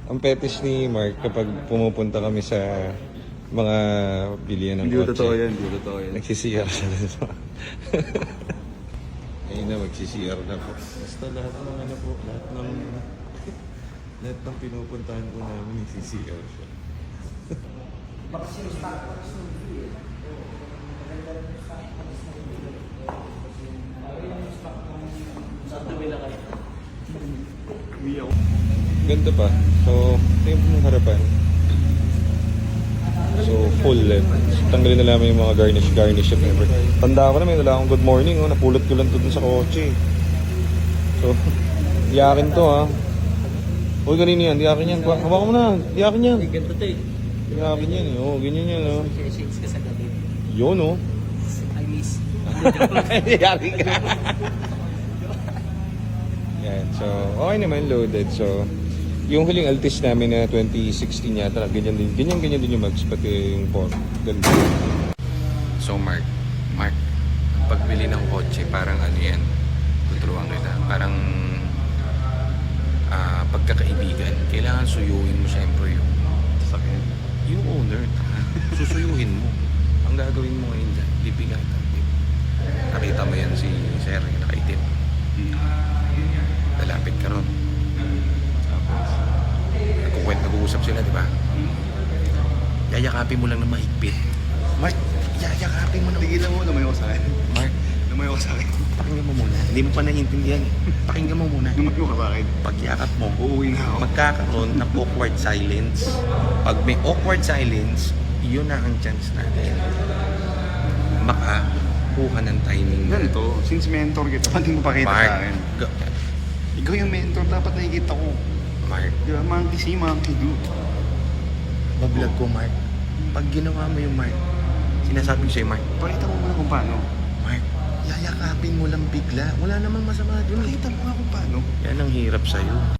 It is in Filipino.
Ang fetish ni Mark kapag pumupunta kami sa mga bilihan ng Hindi ko kotse. totoo yan, hindi ko totoo yan. Nagsisiyar siya dito. Ayun na, magsisiyar na po. Basta lahat ng ano po, lahat ng pinupuntahan po namin, nagsisiyar siya. Ganda pa. So, ito yung harapan. So, full left. Tanggalin na namin yung mga garnish if ever. Tanda ko na, may nala akong good morning. Oh. Napulot ko lang ito dun sa kotse. So, diyakin to ha. Uy, ganito yan. Diyakin yan. Hawakan mo na. Diyakin yan. Ganito to eh. Diyakin yan. Oh, ganyan yan. Oh. Shades ka sa gabi. Yun oh. I miss. Diyakin ka. Yan. So, okay naman. Loaded. So, yung huling Altis namin na 2016 yata, ganyan din yung mags, pati yung port. Ganda. So Mark, pagbili ng kotse, parang ano yan, tuturuan kita, parang pagkakaibigan, kailangan suyuin mo syempre yung owner. Susuyuhin mo. Ang gagawin mo ngayon dyan, bibigatan. Nakita mo yan si Sir, nakaitim. Lalapit ka ron. Nag-uusap sila, di ba? Yayakapin mo lang na mahigpit. Mark, yayakapin mo na. Tigilan mo, lumayo ka sa akin. Mark, Lumayo ka sa akin. pakinggan mo muna. Hindi mo pa naiintindihan. Pakinggan mo muna. Lumayo ka sa akin. Pagyakap mo, Uuwi na ako. magkakaroon ng awkward silence. Pag may awkward silence, yun na ang chance natin. Makakuha ng timing na. Ganito, since mentor kita, pati mo pakita Mark, sa akin. Ikaw yung mentor, dapat nakikita ko. Mark, Di ba, monkey see, monkey do. bablog ko, Mark. Pag ginawa mo yung Mark, sinasabi ko sa'yo, Mark, Pakita mo muna kung paano. Mark, yayakapin mo lang bigla. Wala namang masama dun. Pakita mo nga kung paano. Yan ang hirap sa'yo.